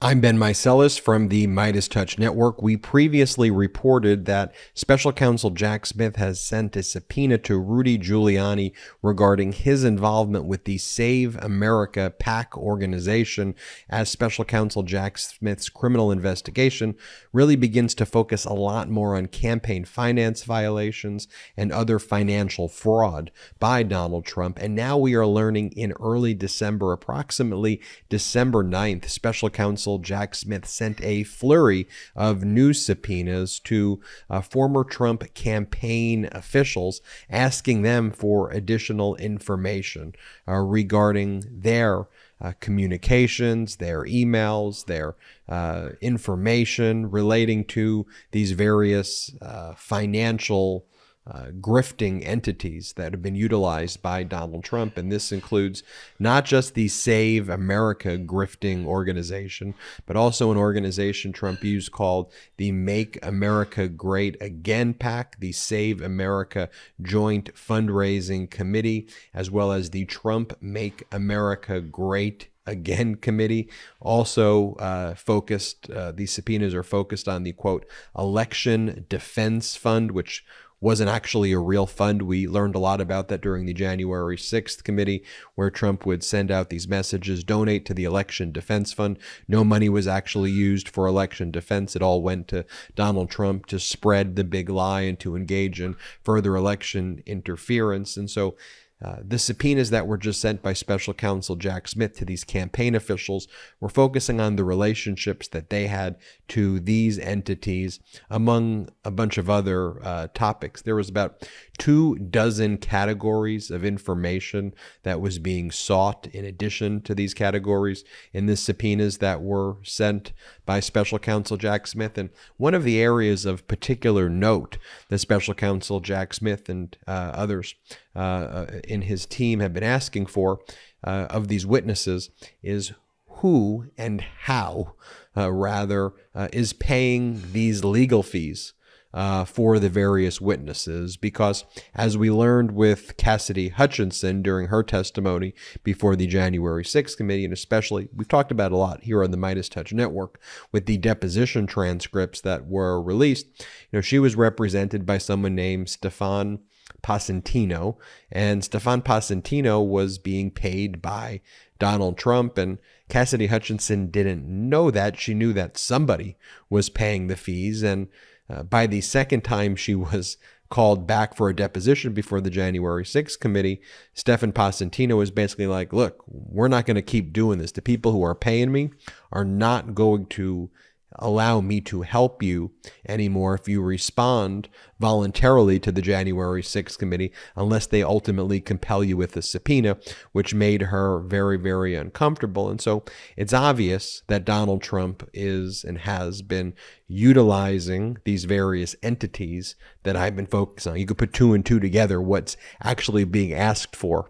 I'm Ben Meiselas from the MeidasTouch Network. We previously reported that Special Counsel Jack Smith has sent a subpoena to Rudy Giuliani regarding his involvement with the Save America PAC organization, as Special Counsel Jack Smith's criminal investigation really begins to focus a lot more on campaign finance violations and other financial fraud by Donald Trump. And now we are learning in early December, approximately December 9th, Special Counsel Jack Smith sent a flurry of new subpoenas to former Trump campaign officials, asking them for additional information regarding their communications, their emails, their information relating to these various financial grifting entities that have been utilized by Donald Trump. And this includes not just the Save America grifting organization, but also an organization Trump used called the Make America Great Again PAC, the Save America Joint Fundraising Committee, as well as the Trump Make America Great Again Committee. Also these subpoenas are focused on the, quote, Election Defense Fund, which wasn't actually a real fund. We learned a lot about that during the January 6th committee, where Trump would send out these messages, donate to the Election Defense Fund. No money was actually used for election defense. It all went to Donald Trump to spread the big lie and to engage in further election interference. And so the subpoenas that were just sent by Special Counsel Jack Smith to these campaign officials were focusing on the relationships that they had to these entities, among a bunch of other topics. There was about 24 categories of information that was being sought in addition to these categories in the subpoenas that were sent by Special Counsel Jack Smith. And one of the areas of particular note that Special Counsel Jack Smith and others in his team have been asking for of these witnesses is who and how is paying these legal fees for the various witnesses, because as we learned with Cassidy Hutchinson during her testimony before the January 6th committee, and especially we've talked about a lot here on the MeidasTouch Network with the deposition transcripts that were released, she was represented by someone named Stefan Passantino, and Stefan Passantino was being paid by Donald Trump, and Cassidy Hutchinson didn't know that. She knew that somebody was paying the fees, and by the second time she was called back for a deposition before the January 6th committee, Stefan Passantino was basically like, look, we're not going to keep doing this. The people who are paying me are not going to allow me to help you anymore if you respond voluntarily to the January 6th committee, unless they ultimately compel you with a subpoena, which made her very, very uncomfortable. And so it's obvious that Donald Trump is and has been utilizing these various entities that I've been focusing on. You could put two and two together, what's actually being asked for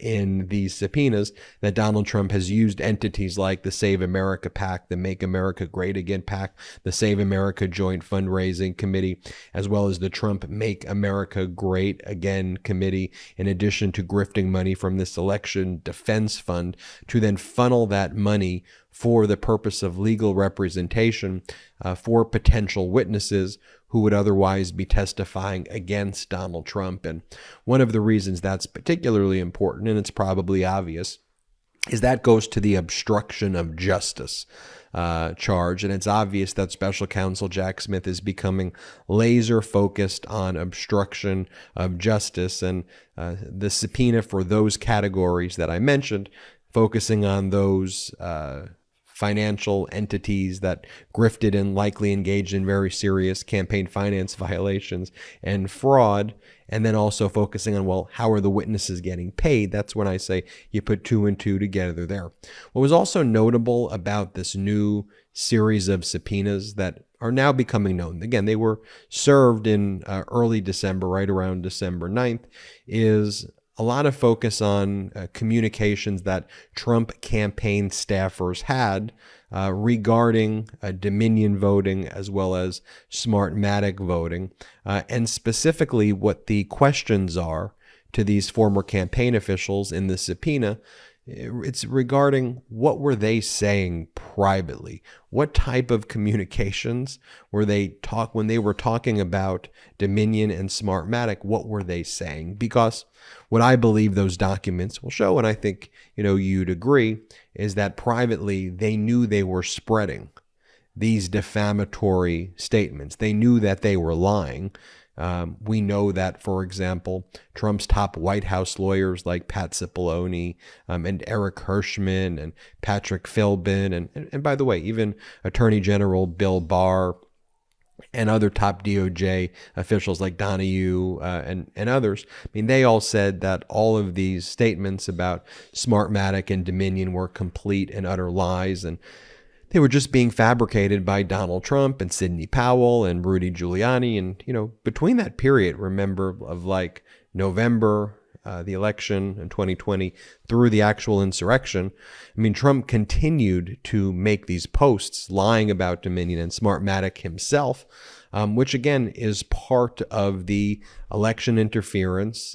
in these subpoenas, that Donald Trump has used entities like the Save America PAC, the Make America Great Again PAC, the Save America Joint Fundraising Committee, as well as the Trump Make America Great Again Committee, in addition to grifting money from this Election Defense Fund, to then funnel that money for the purpose of legal representation for potential witnesses who would otherwise be testifying against Donald Trump. And one of the reasons that's particularly important, and it's probably obvious, is that goes to the obstruction of justice charge. And it's obvious that Special Counsel Jack Smith is becoming laser focused on obstruction of justice, and the subpoena for those categories that I mentioned, focusing on those financial entities that grifted and likely engaged in very serious campaign finance violations and fraud, and then also focusing on, well, how are the witnesses getting paid? That's when I say you put two and two together there. What was also notable about this new series of subpoenas that are now becoming known, again, they were served in early December, right around December 9th, is a lot of focus on communications that Trump campaign staffers had regarding Dominion voting as well as Smartmatic voting, and specifically what the questions are to these former campaign officials in the subpoena It's regarding what were they saying privately? What type of communications were they when they were talking about Dominion and Smartmatic? What were they saying? Because what I believe those documents will show, and I think you'd agree, is that privately they knew they were spreading these defamatory statements. They knew that they were lying. We know that, for example, Trump's top White House lawyers like Pat Cipollone and Eric Hirschman and Patrick Philbin, and by the way, even Attorney General Bill Barr and other top DOJ officials like Donahue and others, I mean, they all said that all of these statements about Smartmatic and Dominion were complete and utter lies, and they were just being fabricated by Donald Trump and Sidney Powell and Rudy Giuliani. And, between that period, remember, of like November, the election in 2020, through the actual insurrection, I mean, Trump continued to make these posts lying about Dominion and Smartmatic himself, which again is part of the election interference,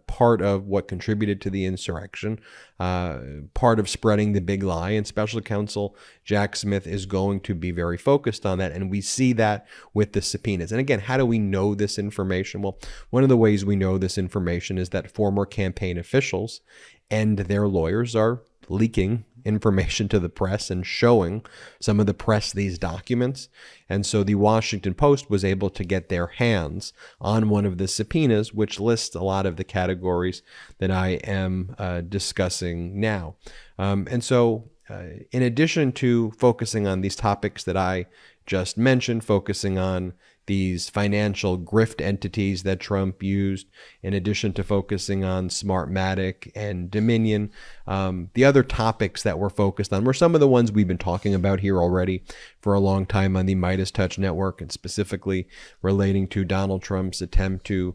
part of what contributed to the insurrection, part of spreading the big lie. And Special Counsel Jack Smith is going to be very focused on that. And we see that with the subpoenas. And again, how do we know this information? Well, one of the ways we know this information is that former campaign officials and their lawyers are leaking information to the press and showing some of the press these documents. And so the Washington Post was able to get their hands on one of the subpoenas, which lists a lot of the categories that I am discussing now. And so in addition to focusing on these topics that I just mentioned, focusing on these financial grift entities that Trump used, in addition to focusing on Smartmatic and Dominion, the other topics that we're focused on were some of the ones we've been talking about here already for a long time on the MeidasTouch network, and specifically relating to Donald Trump's attempt to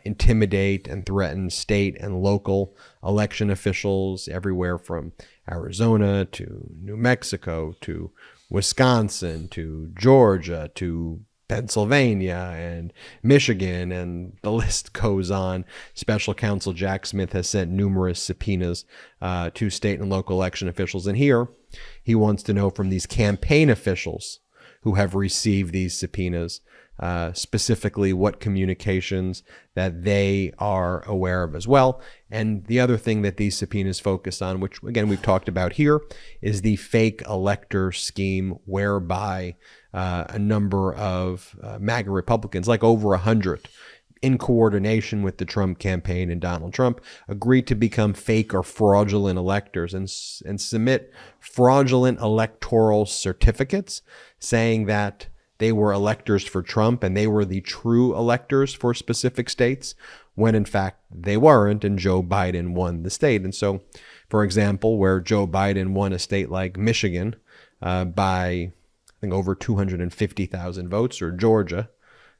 intimidate and threaten state and local election officials everywhere from Arizona to New Mexico to Wisconsin to Georgia to Pennsylvania and Michigan, and the list goes on. Special Counsel Jack Smith has sent numerous subpoenas to state and local election officials. And here he wants to know from these campaign officials who have received these subpoenas, specifically what communications that they are aware of as well. And the other thing that these subpoenas focus on, which again we've talked about here, is the fake elector scheme, whereby a number of MAGA Republicans, like over 100, in coordination with the Trump campaign and Donald Trump, agreed to become fake or fraudulent electors and submit fraudulent electoral certificates saying that they were electors for Trump and they were the true electors for specific states, when in fact they weren't, and Joe Biden won the state. And so, for example, where Joe Biden won a state like Michigan by, I think, over 250,000 votes, or Georgia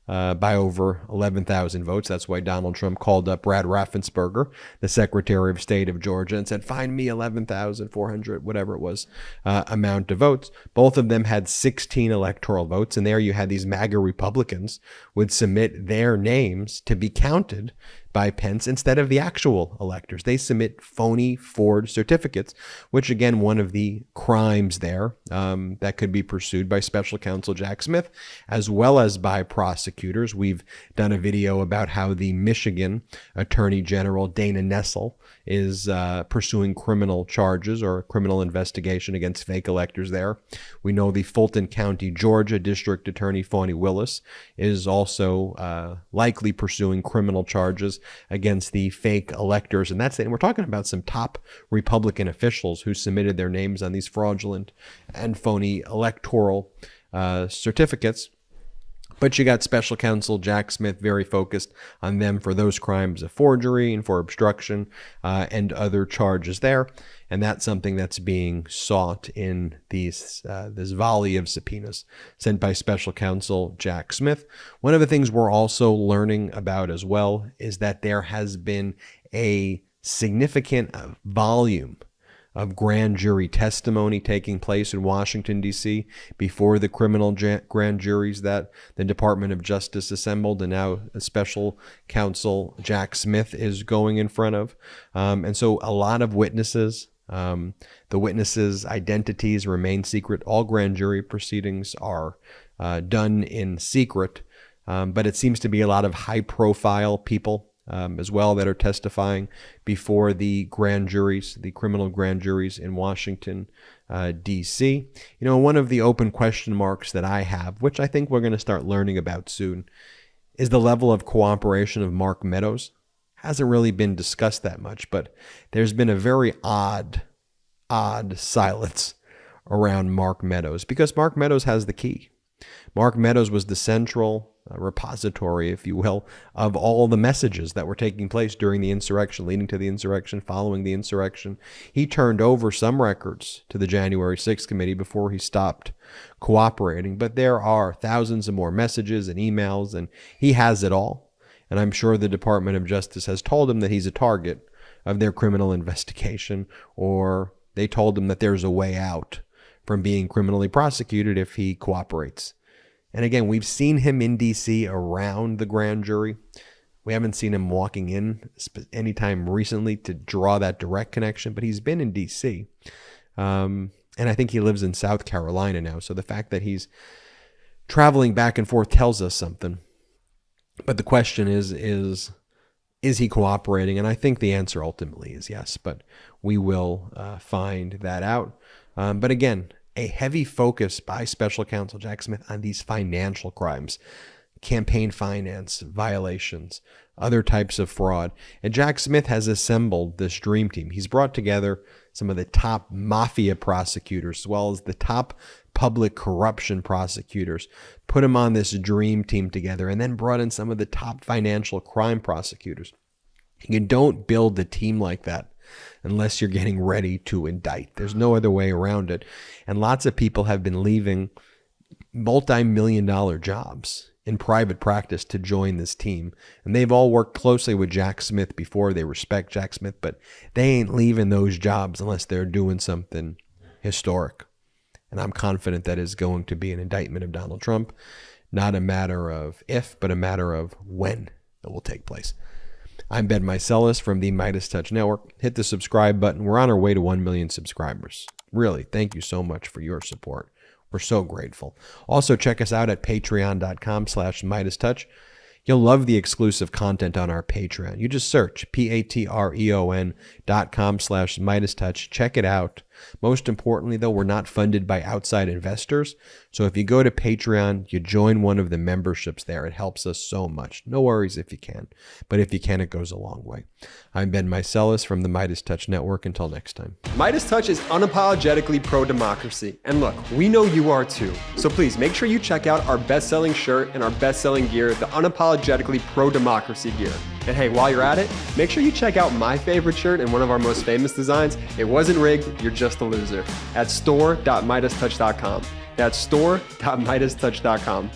by over 11,000 votes. That's why Donald Trump called up Brad Raffensperger, the Secretary of State of Georgia, and said, find me 11,400, whatever it was, amount of votes. Both of them had 16 electoral votes, and there you had these MAGA Republicans would submit their names to be counted by Pence instead of the actual electors. They submit phony forged certificates, which again, one of the crimes there that could be pursued by Special Counsel Jack Smith, as well as by prosecutors. We've done a video about how the Michigan Attorney General Dana Nessel is pursuing criminal charges or a criminal investigation against fake electors there. We know the Fulton County, Georgia District Attorney Fani Willis is also likely pursuing criminal charges against the fake electors. And that's it. And we're talking about some top Republican officials who submitted their names on these fraudulent and phony electoral certificates. But you got Special Counsel Jack Smith very focused on them for those crimes of forgery and for obstruction and other charges there. And that's something that's being sought in these this volley of subpoenas sent by Special Counsel Jack Smith. One of the things we're also learning about as well is that there has been a significant volume of grand jury testimony taking place in Washington, D.C. before the criminal grand juries that the Department of Justice assembled, and now Special Counsel Jack Smith is going in front of. And so a lot of witnesses The witnesses' identities remain secret. All grand jury proceedings are done in secret, but it seems to be a lot of high-profile people as well that are testifying before the grand juries, the criminal grand juries in Washington, D.C. You know, one of the open question marks that I have, which I think we're going to start learning about soon, is the level of cooperation of Mark Meadows. Hasn't really been discussed that much, but there's been a very odd silence around Mark Meadows because Mark Meadows has the key. Mark Meadows was the central repository, if you will, of all the messages that were taking place during the insurrection, leading to the insurrection, following the insurrection. He turned over some records to the January 6th committee before he stopped cooperating, but there are thousands of more messages and emails, and he has it all. And I'm sure the Department of Justice has told him that he's a target of their criminal investigation, or they told him that there's a way out from being criminally prosecuted if he cooperates. And again, we've seen him in D.C. around the grand jury. We haven't seen him walking in anytime recently to draw that direct connection, but he's been in D.C. And I think he lives in South Carolina now. So the fact that he's traveling back and forth tells us something. But the question is he cooperating? And I think the answer ultimately is yes, but we will find that out. But again, a heavy focus by Special Counsel Jack Smith on these financial crimes, campaign finance violations, other types of fraud. And Jack Smith has assembled this dream team. He's brought together some of the top mafia prosecutors as well as the top public corruption prosecutors, put them on this dream team together, and then brought in some of the top financial crime prosecutors. You don't build a team like that unless you're getting ready to indict. There's no other way around it. And lots of people have been leaving multi-million-dollar jobs in private practice to join this team. And they've all worked closely with Jack Smith before. They respect Jack Smith, but they ain't leaving those jobs unless they're doing something historic. And I'm confident that is going to be an indictment of Donald Trump. Not a matter of if, but a matter of when it will take place. I'm Ben Meiselas from the MeidasTouch Network. Hit the subscribe button. We're on our way to 1 million subscribers. Really, thank you so much for your support. We're so grateful. Also, check us out at patreon.com/MeidasTouch. You'll love the exclusive content on our Patreon. You just search patreon.com/MeidasTouch. Check it out. Most importantly, though, we're not funded by outside investors. So if you go to Patreon, you join one of the memberships there. It helps us so much. No worries if you can. But if you can, it goes a long way. I'm Ben Meiselas from the MeidasTouch Network. Until next time. MeidasTouch is unapologetically pro-democracy. And look, we know you are too. So please make sure you check out our best-selling shirt and our best-selling gear, the unapologetically pro-democracy gear. And hey, while you're at it, make sure you check out my favorite shirt and one of our most famous designs. It wasn't rigged, you're just a loser. At store.meidastouch.com. That's store.meidastouch.com.